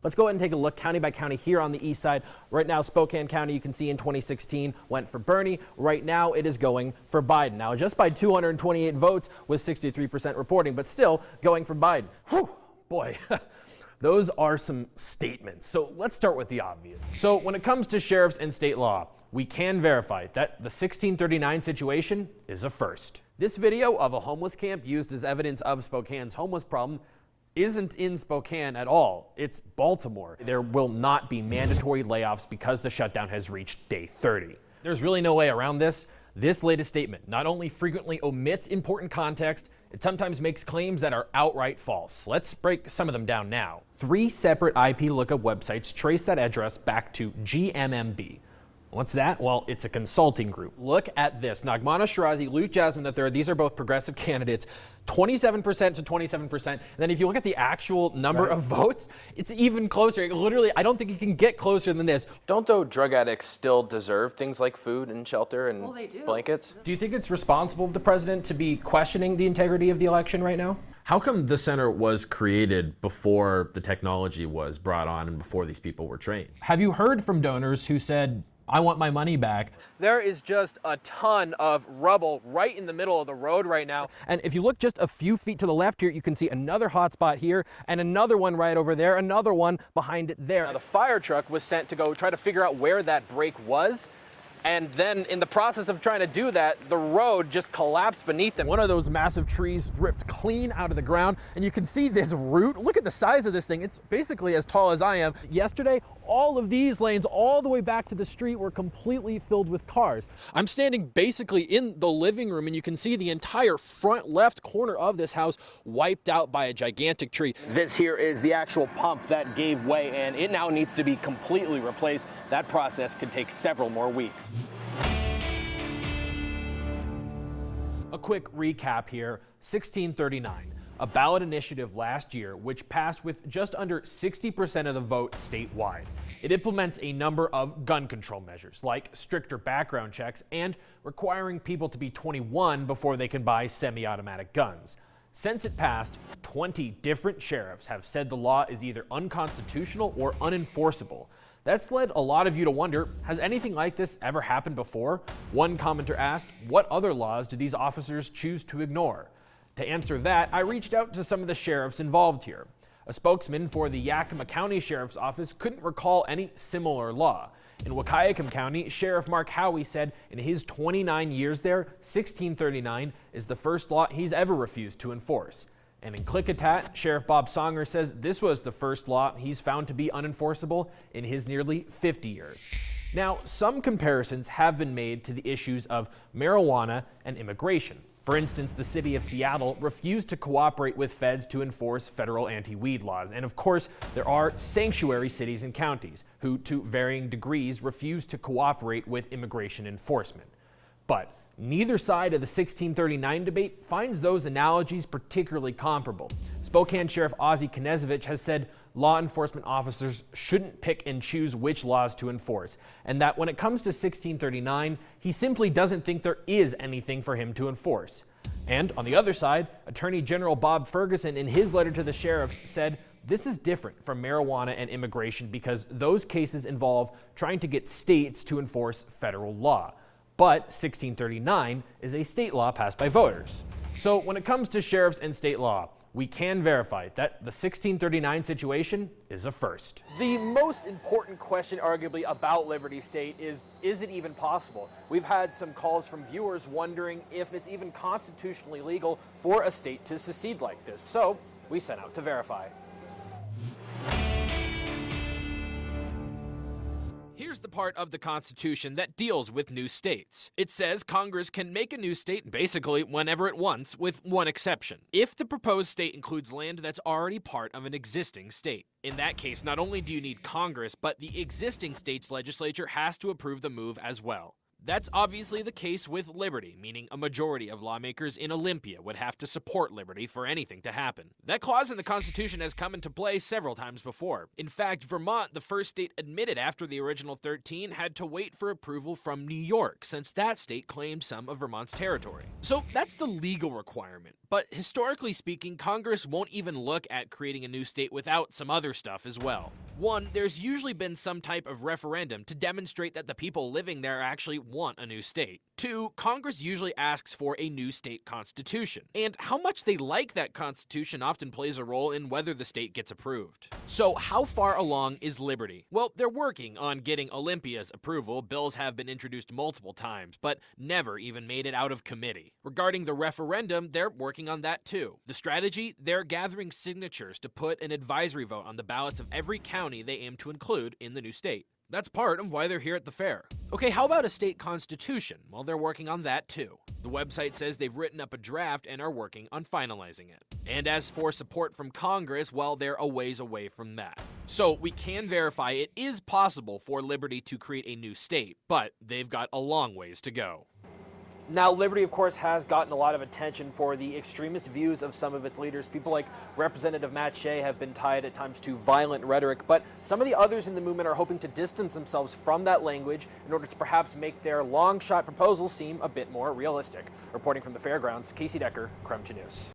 Let's go ahead and take a look county by county here on the east side. Right now, Spokane County, you can see in 2016 went for Bernie. Right now, it is going for Biden. Now, just by 228 votes with 63% reporting, but still going for Biden. Whew, boy. Those are some statements. So let's start with the obvious. So when it comes to sheriffs and state law, we can verify that the 1639 situation is a first. This video of a homeless camp used as evidence of Spokane's homeless problem isn't in Spokane at all. It's Baltimore. There will not be mandatory layoffs because the shutdown has reached day 30. There's really no way around this. This latest statement not only frequently omits important context, it sometimes makes claims that are outright false. Let's break some of them down now. 3 separate IP lookup websites trace that address back to GMMB. What's that? Well, it's a consulting group. Look at this. Nagmana Shirazi, Luke Jasmine III, these are both progressive candidates, 27% to 27%. And then if you look at the actual number of votes, it's even closer. Literally, I don't think you can get closer than this. Don't, though, drug addicts still deserve things like food and shelter and blankets? Do you think it's responsible of the president to be questioning the integrity of the election right now? How come the center was created before the technology was brought on and before these people were trained? Have you heard from donors who said, I want my money back? There is just a ton of rubble right in the middle of the road right now. And if you look just a few feet to the left here, you can see another hot spot here and another one right over there, another one behind it there. Now, the fire truck was sent to go try to figure out where that break was. And then in the process of trying to do that, the road just collapsed beneath them. One of those massive trees ripped clean out of the ground, and you can see this root. Look at the size of this thing. It's basically as tall as I am. Yesterday, all of these lanes all the way back to the street were completely filled with cars. I'm standing basically in the living room, and you can see the entire front left corner of this house wiped out by a gigantic tree. This here is the actual pump that gave way, and it now needs to be completely replaced. That process could take several more weeks. A quick recap here. 1639, a ballot initiative last year which passed with just under 60% of the vote statewide. It implements a number of gun control measures like stricter background checks and requiring people to be 21 before they can buy semi-automatic guns. Since it passed, 20 different sheriffs have said the law is either unconstitutional or unenforceable. That's led a lot of you to wonder, has anything like this ever happened before? One commenter asked, what other laws do these officers choose to ignore? To answer that, I reached out to some of the sheriffs involved here. A spokesman for the Yakima County Sheriff's Office couldn't recall any similar law. In Wahkiakum County, Sheriff Mark Howey said in his 29 years there, 1639 is the first law he's ever refused to enforce. And in Klickitat, Sheriff Bob Songer says this was the first law he's found to be unenforceable in his nearly 50 years. Now, some comparisons have been made to the issues of marijuana and immigration. For instance, the city of Seattle refused to cooperate with feds to enforce federal anti-weed laws. And of course, there are sanctuary cities and counties who, to varying degrees, refuse to cooperate with immigration enforcement. But neither side of the 1639 debate finds those analogies particularly comparable. Spokane Sheriff Ozzie Knezevich has said law enforcement officers shouldn't pick and choose which laws to enforce, and that when it comes to 1639, he simply doesn't think there is anything for him to enforce. And on the other side, Attorney General Bob Ferguson, in his letter to the sheriffs, said this is different from marijuana and immigration because those cases involve trying to get states to enforce federal law. But 1639 is a state law passed by voters. So when it comes to sheriffs and state law, we can verify that the 1639 situation is a first. The most important question, arguably, about Liberty State is it even possible? We've had some calls from viewers wondering if it's even constitutionally legal for a state to secede like this. So we set out to verify. Here's the part of the Constitution that deals with new states. It says Congress can make a new state basically whenever it wants, with one exception. If the proposed state includes land that's already part of an existing state. In that case, not only do you need Congress, but the existing state's legislature has to approve the move as well. That's obviously the case with liberty, meaning a majority of lawmakers in Olympia would have to support liberty for anything to happen. That clause in the Constitution has come into play several times before. In fact, Vermont, the first state admitted after the original 13, had to wait for approval from New York, since that state claimed some of Vermont's territory. So that's the legal requirement. But historically speaking, Congress won't even look at creating a new state without some other stuff as well. One, there's usually been some type of referendum to demonstrate that the people living there actually want a new state. Two, Congress usually asks for a new state constitution, and how much they like that constitution often plays a role in whether the state gets approved. So how far along is liberty? Well, they're working on getting Olympia's approval. Bills have been introduced multiple times, but never even made it out of committee. Regarding the referendum, they're working on that too. The strategy? They're gathering signatures to put an advisory vote on the ballots of every county they aim to include in the new state. That's part of why they're here at the fair. Okay, how about a state constitution? Well, they're working on that too. The website says they've written up a draft and are working on finalizing it. And as for support from Congress, well, they're a ways away from that. So we can verify it is possible for Liberty to create a new state, but they've got a long ways to go. Now, Liberty, of course, has gotten a lot of attention for the extremist views of some of its leaders. People like Representative Matt Shea have been tied at times to violent rhetoric, but some of the others in the movement are hoping to distance themselves from that language in order to perhaps make their long-shot proposals seem a bit more realistic. Reporting from the fairgrounds, Casey Decker, Crumch News.